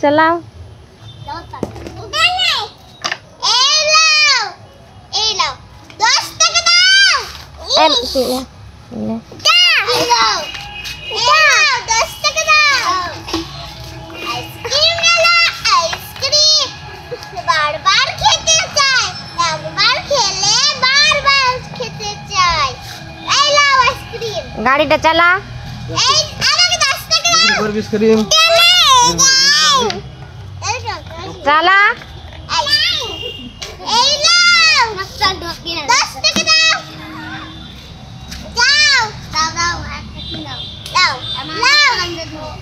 চালাও। বারবার খেতে চাই, একবার খেলে বারবার খেতে চাই। এই নাও আইসক্রিম। গাড়িটা চালা। এই আমাকে 10 টাকা দাও। বিক্রি করবি আইসক্রিম। চালা। এই নাও 10 টাকা দাও। যাও দাও দাও একটা কি নাও দাও নাও